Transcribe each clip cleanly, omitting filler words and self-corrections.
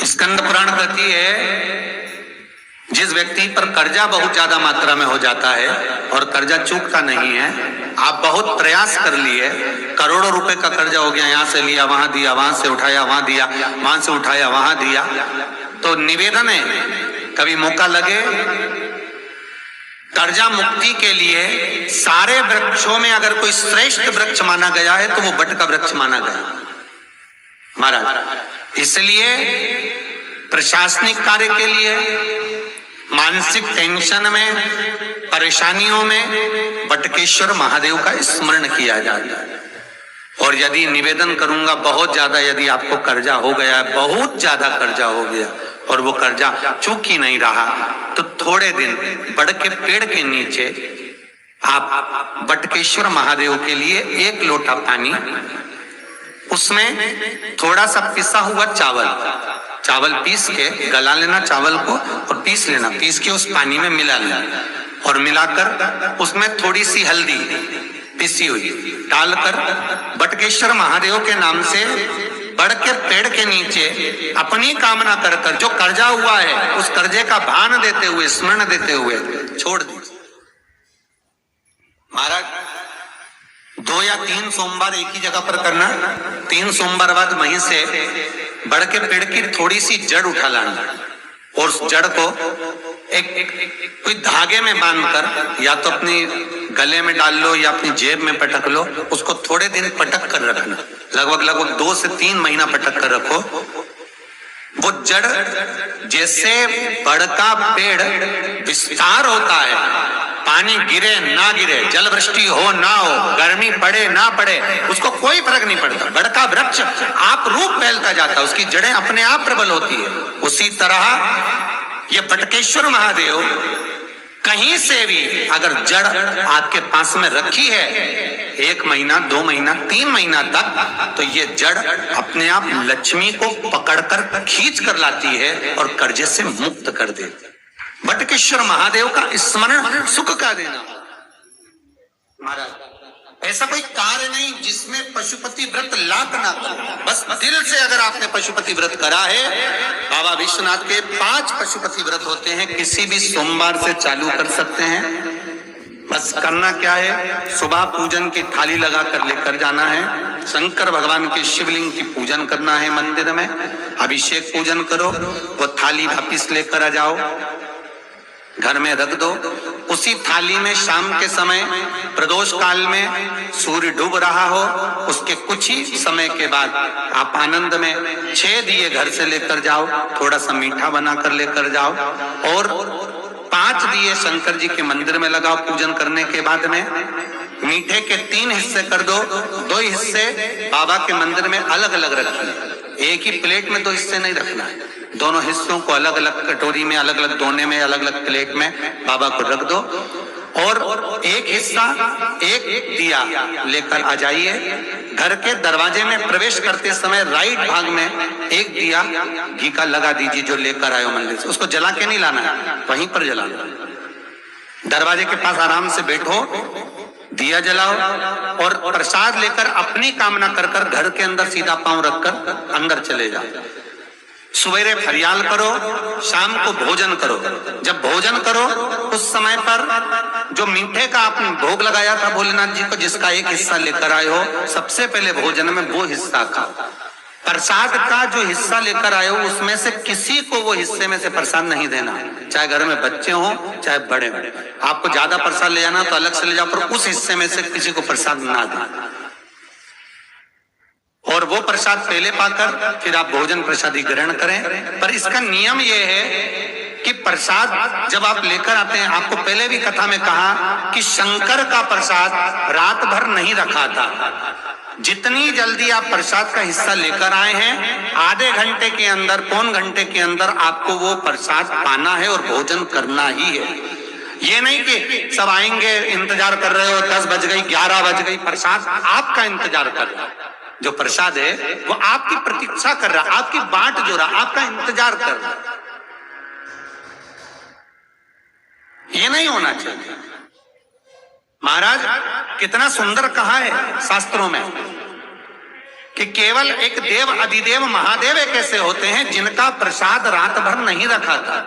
स्कंद पुराण कहती है, जिस व्यक्ति पर कर्जा बहुत ज्यादा मात्रा में हो जाता है और कर्जा चूकता नहीं है, आप बहुत प्रयास कर लिए, करोड़ों रुपए का कर्जा हो गया, यहां से लिया वहां दिया, वहां से उठाया वहां दिया, वहां से उठाया वहां दिया, तो निवेदन है कभी मौका लगे कर्जा मुक्ति के लिए सारे वृक्षों में अगर कोई श्रेष्ठ वृक्ष माना गया है तो वो बट का वृक्ष माना गया महाराज। इसलिए प्रशासनिक कार्य के लिए, मानसिक टेंशन में, परेशानियों में बटकेश्वर महादेव का स्मरण किया जाता है। और यदि निवेदन करूंगा बहुत ज्यादा, यदि आपको कर्जा हो गया, बहुत ज्यादा कर्जा हो गया और वो कर्जा चूक ही नहीं रहा, तो थोड़े दिन बड़ के पेड़ के नीचे आप बटकेश्वर महादेव के लिए 1 लोटा पानी, उसमें थोड़ा सा पिसा हुआ चावल पीस के गला लेना, चावल को और पीस लेना, पीस के उस पानी में मिला लेना और मिलाकर उसमें थोड़ी सी हल्दी पिसी हुई डालकर बटकेश्वर महादेव के नाम से बड़ के पेड़ के नीचे अपनी कामना कर कर जो कर्जा हुआ है उस कर्जे का भान देते हुए, स्मरण देते हुए छोड़ दीजिए महाराज। 2 या 3 सोमवार एक ही जगह पर करना, 3 सोमवार बाद वहीं से बड़ के पेड़ की थोड़ी सी जड़ उठा लाना और उस जड़ को एक कोई धागे में बांधकर या तो अपनी गले में डाल लो या अपनी जेब में पटक लो, उसको थोड़े दिन पटक कर रखना, लगभग 2 से 3 महीना पटक कर रखो। वो जड़ जैसे बड़ का पेड़ विस्तार होता है, पानी गिरे ना गिरे, जल वृष्टि हो ना हो, गर्मी पड़े ना पड़े, उसको कोई फर्क नहीं पड़ता, बड़ का वृक्ष आप रूप फैलता जाता है, उसकी जड़ें अपने आप प्रबल होती है। उसी तरह ये बटकेश्वर महादेव कहीं से भी अगर जड़ आपके पास में रखी है 1 महीना, 2 महीना, 3 महीना तक, तो ये जड़ अपने आप लक्ष्मी को पकड़कर खींच कर लाती है और कर्जे से मुक्त कर देती है। बटकेश्वर महादेव का स्मरण सुख का देना महाराज। ऐसा कोई कार्य नहीं जिसमें पशुपति व्रत लाभ ना करो, बस दिल से अगर आपने पशुपति व्रत करा है, बाबा विश्वनाथ के 5 पशुपति व्रत होते हैं, किसी भी सोमवार से चालू कर सकते हैं। बस करना क्या है, सुबह पूजन की थाली लगा कर लेकर जाना है, शंकर भगवान के शिवलिंग की पूजन करना है, मंदिर में अभिषेक पूजन करो, वो थाली वापिस लेकर आ जाओ, घर में रख दो। उसी थाली में शाम के समय प्रदोष काल में सूर्य डूब रहा हो, उसके कुछ ही समय के बाद आप आनंद में 6 दिए घर से लेकर जाओ, थोड़ा सा मीठा बना कर लेकर जाओ और 5 दिए शंकर जी के मंदिर में लगाओ। पूजन करने के बाद में मीठे के 3 हिस्से कर दो, 2 हिस्से बाबा के मंदिर में अलग अलग रखिए, एक ही प्लेट में 2 हिस्से नहीं रखना है, दोनों हिस्सों को अलग अलग कटोरी में, अलग अलग दोने में, अलग अलग प्लेट में बाबा को रख दो और एक हिस्सा, एक दिया लेकर आ जाइए। घर के दरवाजे में प्रवेश करते समय राइट भाग में एक दिया घी का लगा दीजिए जो लेकर आए हो मंदिर से, उसको जला के नहीं लाना है, वहीं पर जलाना। दरवाजे के पास आराम से बैठो, दिया जलाओ और प्रसाद लेकर अपनी कामना कर कर घर के अंदर सीधा पांव रखकर अंदर चले जाओ। सवेरे फरियाल करो, शाम को भोजन करो। जब भोजन करो उस समय पर जो मीठे का आपने भोग लगाया था भोलेनाथ जी को, जिसका एक हिस्सा लेकर आए हो, सबसे पहले भोजन में वो हिस्सा खाओ। प्रसाद का जो हिस्सा लेकर आए हो उसमें से किसी को वो हिस्से में से प्रसाद नहीं देना, चाहे घर में बच्चे हो चाहे बड़े हो। आपको ज्यादा प्रसाद ले जाना तो अलग से ले जाओ, पर उस हिस्से में से किसी को प्रसाद ना देना। और वो प्रसाद पहले पाकर फिर आप भोजन प्रसादी ग्रहण करें। पर इसका नियम यह है कि प्रसाद जब आप लेकर आते हैं, आपको पहले भी कथा में कहा कि शंकर का प्रसाद रात भर नहीं रखा था। जितनी जल्दी आप प्रसाद का हिस्सा लेकर आए हैं, आधे घंटे के अंदर, पौन घंटे के अंदर आपको वो प्रसाद पाना है और भोजन करना ही है। ये नहीं कि सब आएंगे, इंतजार कर रहे हो, 10 बज गई, 11 बज गई, प्रसाद आपका इंतजार कर रहा है। जो प्रसाद है वो आपकी प्रतीक्षा कर रहा, आपकी बाट जो रहा, आपका इंतजार कर रहा। ये नहीं होना चाहिए। महाराज कितना सुंदर कहा है शास्त्रों में कि केवल एक देव अधिदेव महादेव एक ऐसे होते हैं जिनका प्रसाद रात भर नहीं रखा था,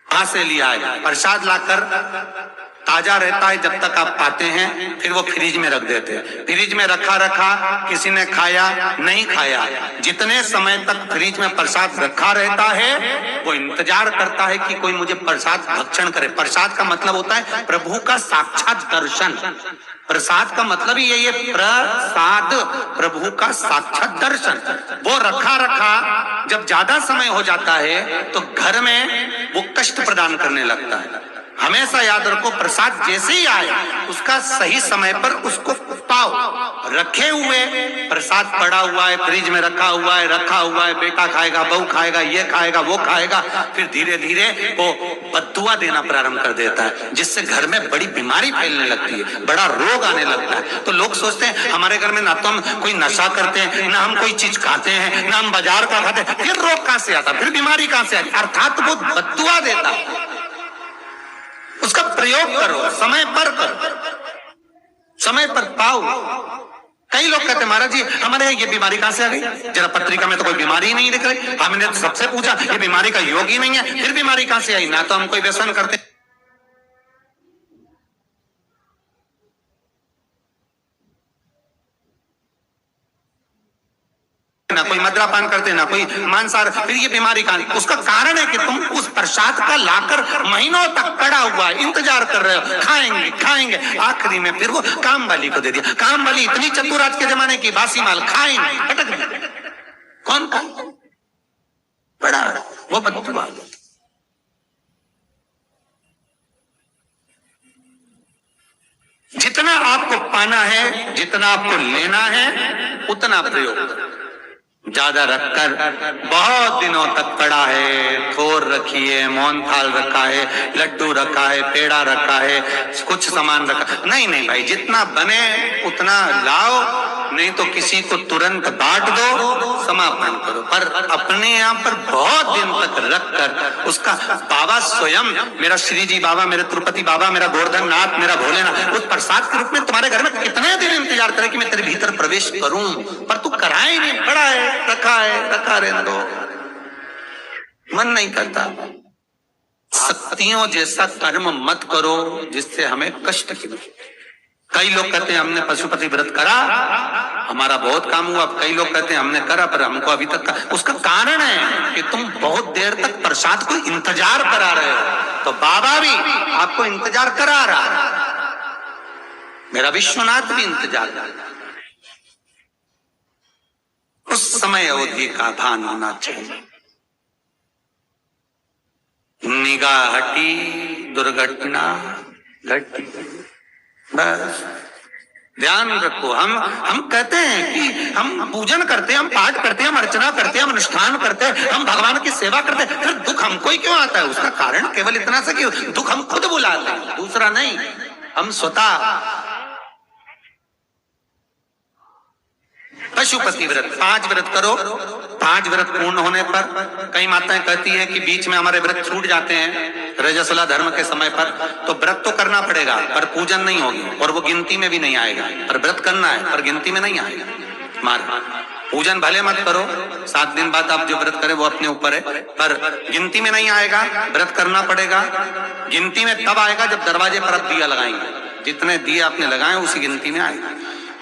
वहां से लिया है। प्रसाद लाकर ताजा रहता है जब तक आप पाते हैं, फिर वो फ्रिज में रख देते हैं। फ्रिज में रखा रखा किसी ने खाया नहीं खाया, जितने समय तक फ्रिज में प्रसाद रखा रहता है वो इंतजार करता है कि कोई मुझे प्रसाद भक्षण करे। प्रसाद का मतलब होता है प्रभु का साक्षात दर्शन। प्रसाद का मतलब ही यही है, प्रसाद, प्रभु का साक्षात दर्शन। वो रखा रखा जब ज्यादा समय हो जाता है तो घर में वो कष्ट प्रदान करने लगता है। हमेशा याद रखो, प्रसाद जैसे ही आए उसका सही समय पर उसको पाओ। रखे हुए प्रसाद पड़ा हुआ है, फ्रिज में रखा हुआ है, बेटा खाएगा, बहू खाएगा, ये खाएगा, वो खाएगा, फिर धीरे धीरे वो बद्दुआ देना प्रारंभ कर देता है, जिससे घर में बड़ी बीमारी फैलने लगती है, बड़ा रोग आने लगता है। तो लोग सोचते हैं हमारे घर में ना तो हम कोई नशा करते हैं, ना हम कोई चीज खाते हैं, ना हम बाजार का खाते हैं, फिर रोग कहां से आता, फिर बीमारी कहां से आती? अर्थात वो बद्दुआ देता है। उसका प्रयोग करो, समय पर करो, समय पर पाओ। कई लोग कहते हैं महाराज जी हमारे ये बीमारी कहां से आ गई, जरा पत्रिका में तो कोई बीमारी ही नहीं दिख रही। हमने तो सबसे पूछा ये बीमारी का योग ही नहीं है, फिर बीमारी कहां से आई? ना तो हम कोई व्यसन करते, ना कोई मद्रापान करते, ना कोई मांसाहार, फिर ये बीमारी कहां? उसका कारण है कि तुम उस प्रसाद का लाकर महीनों तक पड़ा हुआ है, इंतजार कर रहे हो, खाएंगे खाएंगे, आखिरी में फिर वो काम वाली को दे दिया। काम वाली इतनी चतुर आज के जमाने की, बासी माल खाएंगे, भटक गए। कौन पड़ा वो बदुआ। जितना आपको पाना है, जितना आपको लेना है, उतना प्रयोग करो। ज्यादा रखकर बहुत दिनों तक पड़ा है, थोर रखी है, मोहन थाल रखा है, लड्डू रखा है, पेड़ा रखा है, कुछ सामान रखा, नहीं नहीं भाई, जितना बने उतना लाओ, नहीं तो किसी को तुरंत बांट दो, समापन करो। पर अपने यहाँ पर बहुत दिन तक रखकर उसका बाबा स्वयं, मेरा श्री जी बाबा, मेरे तिरुपति बाबा, मेरा गोवर्धन नाथ, मेरा भोलेनाथ, उस प्रसाद के रूप में तुम्हारे घर में कितने दिन इंतजार करे कि मैं तेरे भीतर प्रवेश करूं, पर तू कराए ही नहीं, पड़ा है, रखा रहने दो, मन नहीं करता। शक्तियों जैसा कर्म मत करो जिससे हमें कष्ट मिले। कई लोग कहते हैं हमने पशुपति व्रत करा, हमारा बहुत काम हुआ। कई लोग कहते हैं हमने करा पर हमको अभी तक उसका कारण है कि तुम बहुत देर तक प्रसाद को इंतजार करा रहे हो। तो बाबा भी आपको इंतजार करा रहा है, मेरा विश्वनाथ भी इंतजार कर रहा है। उस समय अवधि का भान होना चाहिए। निगाह हटी, दुर्घटना घटी, बस ध्यान रखो। हम कहते हैं कि हम पूजन करते हैं, हम पाठ करते हैं, हम अर्चना करते हैं, हम अनुष्ठान करते हैं, हम भगवान की सेवा करते हैं, फिर दुख हमको ही क्यों आता है? उसका कारण केवल इतना सा कि दुख हम खुद बुलाते हैं, दूसरा नहीं। हम स्वतः पशुपति व्रत 5 व्रत करो। 5 व्रत पूर्ण होने पर कई माताएं कहती हैं कि बीच में हमारे व्रत छूट जाते हैं रजस्वला धर्म के समय पर, तो व्रत तो करना पड़ेगा पर पूजन नहीं होगी और वो गिनती में भी नहीं आएगा। पर व्रत करना है पर गिनती में नहीं आएगा। पूजन भले मत करो, 7 दिन बाद आप जो व्रत करें वो अपने ऊपर है, पर गिनती में नहीं आएगा। व्रत करना पड़ेगा। गिनती में तब आएगा जब दरवाजे पर आप दिया लगाएंगे, जितने दिए आपने लगाए उसी गिनती में आएगा।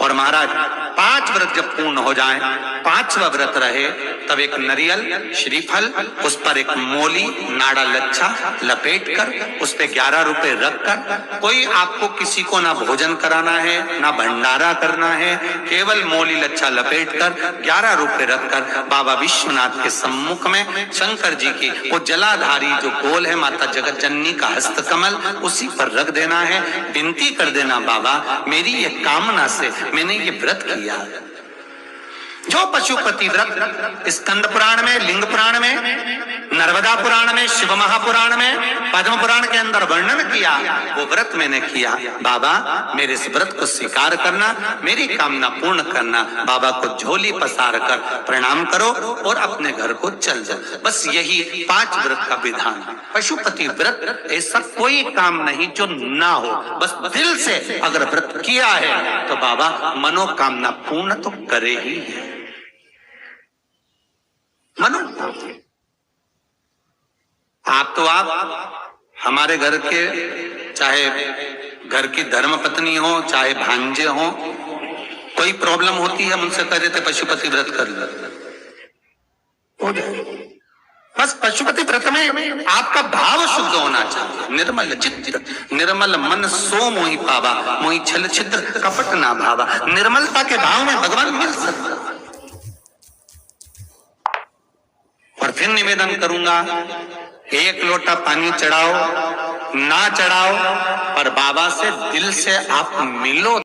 और महाराज 5 व्रत जब पूर्ण हो जाए, 5वां व्रत रहे, तब एक नरियल, श्रीफल, उस पर एक मोली नाड़ा लच्छा लपेट कर उस पे 11 रुपए रखकर, कोई आपको किसी को ना भोजन कराना है ना भंडारा करना है, केवल मोली लच्छा लपेट कर 11 रुपए रखकर बाबा विश्वनाथ के सम्मुख में शंकर जी की वो जलाधारी जो गोल है माता जगत जननी का हस्त कमल, उसी पर रख देना है। विनती कर देना, बाबा मेरी ये कामना से मैंने ये व्रत किया। जो पशुपति व्रत स्कंद पुराण में, लिंग पुराण में, नर्मदा पुराण में में, शिव महापुराण में, पद्म पुराण के अंदर वर्णन किया, वो व्रत मैंने किया। बाबा मेरे इस व्रत को स्वीकार करना, मेरी कामना पूर्ण करना। बाबा को झोली पसार कर प्रणाम करो और अपने घर को चल जाओ। बस यही 5 व्रत का विधान। पशुपति व्रत ऐसा कोई काम नहीं जो ना हो, बस दिल से अगर व्रत किया है तो बाबा मनोकामना पूर्ण तो करे ही है। आप हमारे घर के, चाहे घर की धर्मपत्नी हो, चाहे भांजे हो, कोई प्रॉब्लम होती है, मुझसे कह रहे थे पशुपति व्रत कर लो, हो जाए। बस पशुपति व्रत में आपका भाव शुद्ध होना चाहिए। निर्मल चित्त निर्मल मन सो मोहि पावा, मोहि छल छिद्र कपट ना भावा। निर्मलता के भाव में भगवान मिल सकता। और फिर निवेदन करूंगा, 1 लोटा पानी चढ़ाओ ना चढ़ाओ, पर बाबा से दिल से आप मिलो।